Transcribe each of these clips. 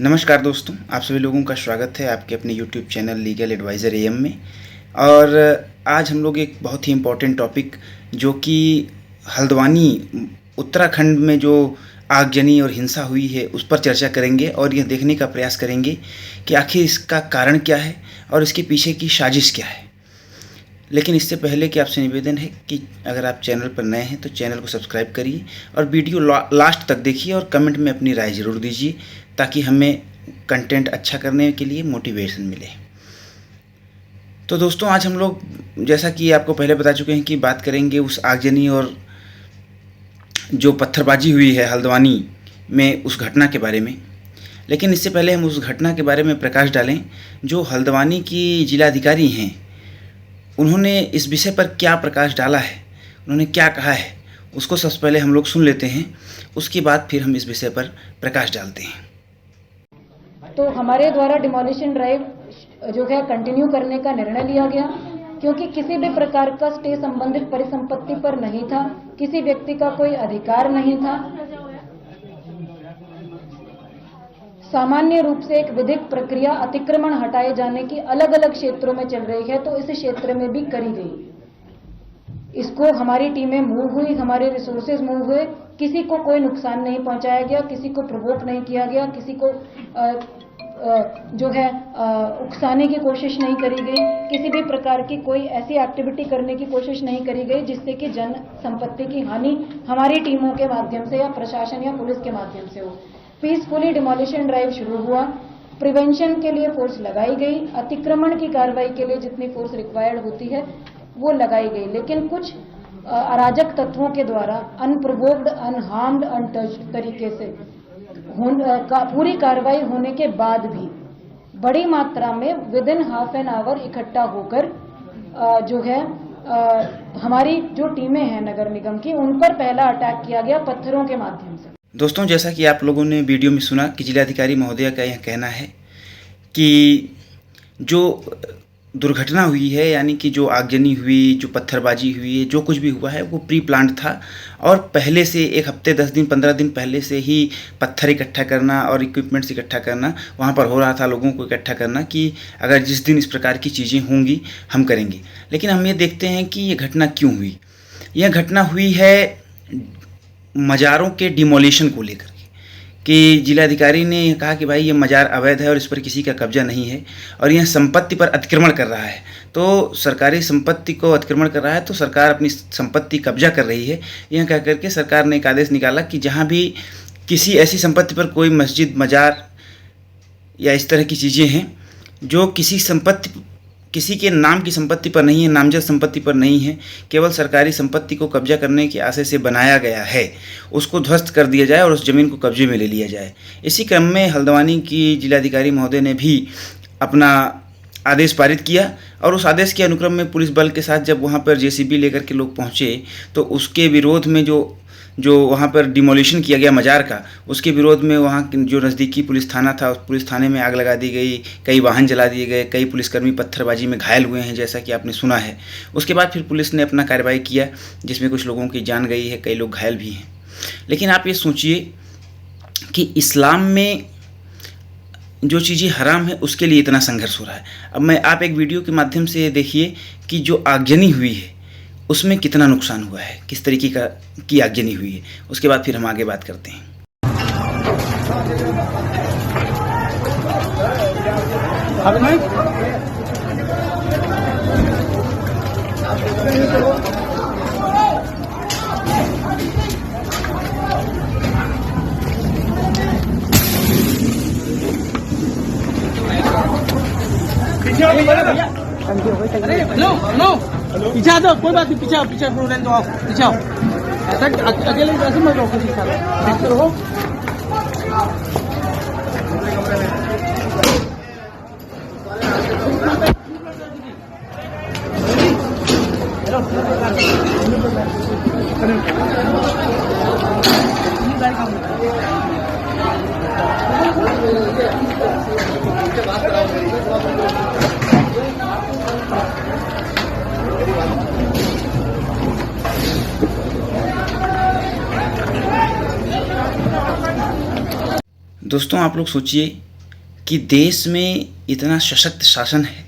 नमस्कार दोस्तों, आप सभी लोगों का स्वागत है आपके अपने YouTube channel legal adviser AM में। और आज हम लोग एक बहुत ही इम्पोर्टेंट टॉपिक जो कि हल्द्वानी उत्तराखंड में जो आगजनी और हिंसा हुई है उस पर चर्चा करेंगे और यह देखने का प्रयास करेंगे कि आखिर इसका कारण क्या है और इसके पीछे की साजिश क्या है। लेकिन इससे पहले कि आपसे निवेदन है कि अगर आप चैनल पर नए हैं तो चैनल को सब्सक्राइब करिए और वीडियो लास्ट तक देखिए और कमेंट में अपनी राय ज़रूर दीजिए ताकि हमें कंटेंट अच्छा करने के लिए मोटिवेशन मिले। तो दोस्तों, आज हम लोग जैसा कि आपको पहले बता चुके हैं कि बात करेंगे उस आगजनी और जो पत्थरबाजी हुई है हल्द्वानी में उस घटना के बारे में। लेकिन इससे पहले हम उस घटना के बारे में प्रकाश डालें। जो हल्द्वानी की जिलाधिकारी हैं उन्होंने इस विषय पर क्या प्रकाश डाला है, उन्होंने क्या कहा है, उसको सबसे पहले हम लोग सुन लेते हैं। उसके बाद फिर हम इस विषय पर प्रकाश डालते हैं। तो हमारे द्वारा डिमोलिशन ड्राइव जो है कंटिन्यू करने का निर्णय लिया गया, क्योंकि किसी भी प्रकार का स्टे संबंधित परिसंपत्ति पर नहीं था, किसी व्यक्ति का कोई अधिकार नहीं था। सामान्य रूप से एक विधिक प्रक्रिया अतिक्रमण हटाए जाने की अलग अलग क्षेत्रों में चल रही है, तो इस क्षेत्र में भी करी गई। इसको हमारी टीमें मूव हुई, हमारे रिसोर्सेज मूव हुए, किसी को कोई नुकसान नहीं पहुंचाया गया, किसी को प्रोवोक नहीं किया गया, किसी को जो है उकसाने की कोशिश नहीं करी गई, किसी भी प्रकार की कोई ऐसी एक्टिविटी करने की कोशिश नहीं करी गई जिससे कि जन संपत्ति की हानि हमारी टीमों के माध्यम से या प्रशासन या पुलिस के माध्यम से हो। पीसफुली डिमोलिशन ड्राइव शुरू हुआ। प्रिवेंशन के लिए फोर्स लगाई गई, अतिक्रमण की कार्रवाई के लिए जितनी फोर्स रिक्वायर्ड होती है वो लगाई गई। लेकिन कुछ अराजक तत्वों के द्वारा अनप्रोवोक्ड, अनहार्म्ड, अनटच्ड तरीके से पूरी कार्रवाई होने के बाद भी बड़ी मात्रा में with in half an hour इकट्ठा होकर जो है हमारी जो टीमें हैं नगर निगम की, उन पर पहला अटैक किया गया पत्थरों के माध्यम से। दोस्तों, जैसा कि आप लोगों ने वीडियो में सुना कि जिलाधिकारी महोदय का यह कहना है कि जो दुर्घटना हुई है, यानी कि जो आगजनी हुई, जो पत्थरबाजी हुई है, जो कुछ भी हुआ है वो प्री प्लान्ड था और पहले से एक हफ्ते 10 दिन 15 दिन पहले से ही पत्थर इकट्ठा करना और इक्विपमेंट्स इकट्ठा करना वहाँ पर हो रहा था। लोगों को इकट्ठा करना कि अगर जिस दिन इस प्रकार की चीज़ें होंगी हम करेंगे। लेकिन हम ये देखते हैं कि ये घटना क्यों हुई। यह घटना हुई है मज़ारों के डिमोलिशन को लेकर कि जिलाधिकारी ने कहा कि भाई ये मज़ार अवैध है और इस पर किसी का कब्जा नहीं है और यह संपत्ति पर अतिक्रमण कर रहा है। तो सरकारी संपत्ति को अतिक्रमण कर रहा है तो सरकार अपनी संपत्ति कब्जा कर रही है। यह कह करके सरकार ने एक आदेश निकाला कि जहाँ भी किसी ऐसी संपत्ति पर कोई मस्जिद, मज़ार या इस तरह की चीज़ें हैं जो किसी के नाम की संपत्ति पर नहीं है, नामजद संपत्ति पर नहीं है, केवल सरकारी संपत्ति को कब्जा करने के आशय से बनाया गया है, उसको ध्वस्त कर दिया जाए और उस ज़मीन को कब्जे में ले लिया जाए। इसी क्रम में हल्द्वानी की जिलाधिकारी महोदय ने भी अपना आदेश पारित किया और उस आदेश के अनुक्रम में पुलिस बल के साथ जब वहाँ पर जेसीबी लेकर के लोग पहुँचे तो उसके विरोध में जो वहाँ पर डिमोलिशन किया गया मज़ार का, उसके विरोध में वहाँ जो नज़दीकी पुलिस थाना था उस पुलिस थाने में आग लगा दी गई, कई वाहन जला दिए गए, कई पुलिसकर्मी पत्थरबाजी में घायल हुए हैं जैसा कि आपने सुना है। उसके बाद फिर पुलिस ने अपना कार्रवाई किया जिसमें कुछ लोगों की जान गई है, कई लोग घायल भी हैं। लेकिन आप ये सोचिए कि इस्लाम में जो चीज़ें हराम है उसके लिए इतना संघर्ष हो रहा है। अब आप एक वीडियो के माध्यम से देखिए कि जो आगजनी हुई है उसमें कितना नुकसान हुआ है, किस तरीके की आगजनी हुई है। उसके बाद फिर हम आगे बात करते हैं। हेलो, पीछे आ जाओ, कोई बात नहीं, पीछे आओ, पीछे रहने दो, आओ पीछे आओ। ऐसा अकेले वैसे मत रोको, देखते रहो। दोस्तों, आप लोग सोचिए कि देश में इतना सशक्त शासन है,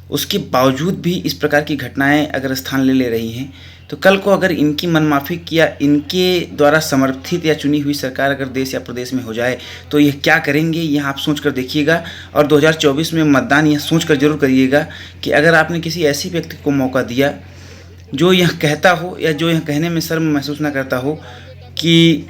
उसके बावजूद भी इस प्रकार की घटनाएं अगर स्थान ले रही हैं, तो कल को अगर इनकी मनमाफिक या इनके द्वारा समर्थित या चुनी हुई सरकार अगर देश या प्रदेश में हो जाए तो यह क्या करेंगे, यह आप सोच कर देखिएगा। और 2024 में मतदान यह सोच कर जरूर करिएगा कि अगर आपने किसी ऐसे व्यक्ति को मौका दिया जो यह कहता हो या जो यह कहने में शर्म महसूस ना करता हो कि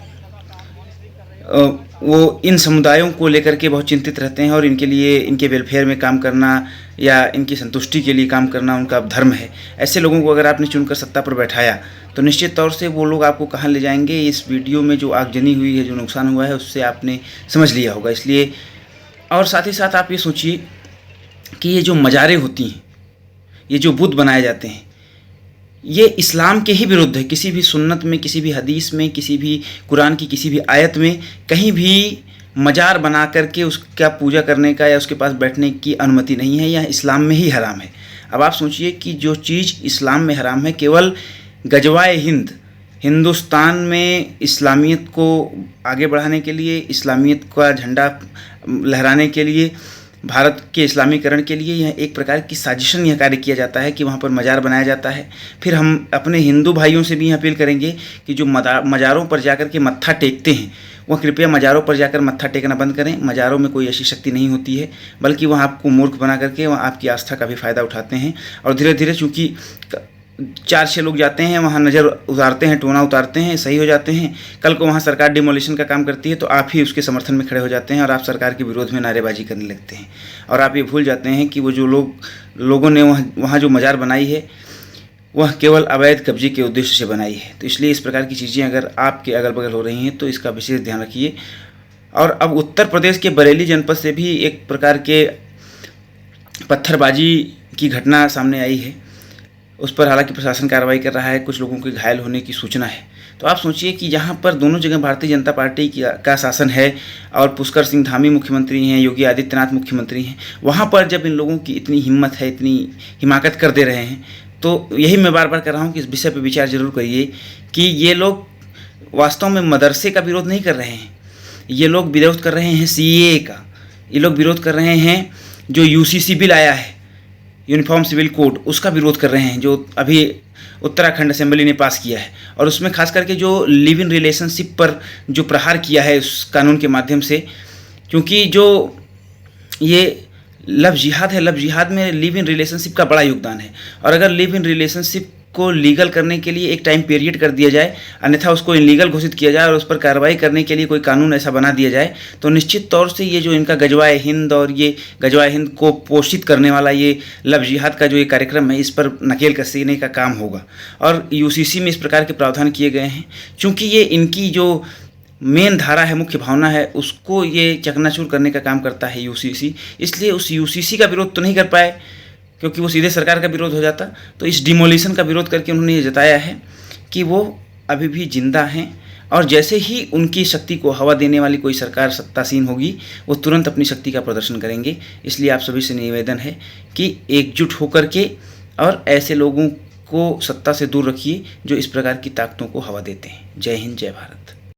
वो इन समुदायों को लेकर के बहुत चिंतित रहते हैं और इनके लिए, इनके वेलफेयर में काम करना या इनकी संतुष्टि के लिए काम करना उनका धर्म है, ऐसे लोगों को अगर आपने चुनकर सत्ता पर बैठाया तो निश्चित तौर से वो लोग आपको कहाँ ले जाएंगे। इस वीडियो में जो आगजनी हुई है, जो नुकसान हुआ है, उससे आपने समझ लिया होगा। इसलिए और साथ ही साथ आप ये सोचिए कि ये जो मज़ारें होती हैं, ये जो बुत बनाए जाते हैं, ये इस्लाम के ही विरुद्ध है। किसी भी सुन्नत में, किसी भी हदीस में, किसी भी कुरान की किसी भी आयत में कहीं भी मज़ार बना करके उसका पूजा करने का या उसके पास बैठने की अनुमति नहीं है। यह इस्लाम में ही हराम है। अब आप सोचिए कि जो चीज़ इस्लाम में हराम है, केवल गजवाए हिंद, हिंदुस्तान में इस्लामियत को आगे बढ़ाने के लिए, इस्लामियत का झंडा लहराने के लिए, भारत के इस्लामीकरण के लिए यह एक प्रकार की साजिशन यह कार्य किया जाता है कि वहाँ पर मज़ार बनाया जाता है। फिर हम अपने हिंदू भाइयों से भी यह अपील करेंगे कि जो मज़ारों पर जाकर के मत्था टेकते हैं, वह कृपया मज़ारों पर जाकर मत्था टेकना बंद करें। मज़ारों में कोई ऐसी शक्ति नहीं होती है, बल्कि वह आपको मूर्ख बना करके वह आपकी आस्था का भी फ़ायदा उठाते हैं। और धीरे धीरे चूँकि 4-6 लोग जाते हैं, वहाँ नज़र उतारते हैं, टोना उतारते हैं, सही हो जाते हैं, कल को वहाँ सरकार डिमोलिशन का काम करती है तो आप ही उसके समर्थन में खड़े हो जाते हैं और आप सरकार के विरोध में नारेबाजी करने लगते हैं। और आप ये भूल जाते हैं कि वो जो लोगों ने वहाँ जो मज़ार बनाई है वह केवल अवैध कब्जे के उद्देश्य से बनाई है। तो इसलिए इस प्रकार की चीज़ें अगर आपके अगल बगल हो रही हैं तो इसका विशेष ध्यान रखिए। और अब उत्तर प्रदेश के बरेली जनपद से भी एक प्रकार के पत्थरबाजी की घटना सामने आई है। उस पर हालांकि प्रशासन कार्रवाई कर रहा है, कुछ लोगों के घायल होने की सूचना है। तो आप सोचिए कि यहाँ पर दोनों जगह भारतीय जनता पार्टी का शासन है और पुष्कर सिंह धामी मुख्यमंत्री हैं, योगी आदित्यनाथ मुख्यमंत्री हैं, वहाँ पर जब इन लोगों की इतनी हिम्मत है, इतनी हिमाकत कर दे रहे हैं, तो यही मैं बार बार कर रहा हूँ कि इस विषय पर विचार जरूर करिए कि ये लोग वास्तव में मदरसे का विरोध नहीं कर रहे हैं, ये लोग विरोध कर रहे हैं CAA का। ये लोग विरोध कर रहे हैं जो UCC बिल आया है, यूनिफॉर्म सिविल कोड, उसका विरोध कर रहे हैं, जो अभी उत्तराखंड असेंबली ने पास किया है। और उसमें खास करके जो लिव इन रिलेशनशिप पर जो प्रहार किया है उस कानून के माध्यम से, क्योंकि जो ये लव जिहाद है, लव जिहाद में लिव इन रिलेशनशिप का बड़ा योगदान है। और अगर लिव इन रिलेशनशिप को लीगल करने के लिए एक टाइम पीरियड कर दिया जाए, अन्यथा उसको इलीगल घोषित किया जाए और उस पर कार्रवाई करने के लिए कोई कानून ऐसा बना दिया जाए, तो निश्चित तौर से ये जो इनका गजवाए हिंद और ये गजवाए हिंद को पोषित करने वाला ये लव जिहाद का जो ये कार्यक्रम है, इस पर नकेल कसने का काम होगा। और UCC में इस प्रकार के प्रावधान किए गए हैं, चूँकि ये इनकी जो मेन धारा है, मुख्य भावना है, उसको ये चकनाचूर करने का काम करता है UCC। इसलिए उस UCC का विरोध तो नहीं कर पाए क्योंकि वो सीधे सरकार का विरोध हो जाता। तो इस डिमोलिशन का विरोध करके उन्होंने ये जताया है कि वो अभी भी जिंदा हैं और जैसे ही उनकी शक्ति को हवा देने वाली कोई सरकार सत्तासीन होगी, वो तुरंत अपनी शक्ति का प्रदर्शन करेंगे। इसलिए आप सभी से निवेदन है कि एकजुट होकर के और ऐसे लोगों को सत्ता से दूर रखिए जो इस प्रकार की ताकतों को हवा देते हैं। जय हिंद, जय भारत।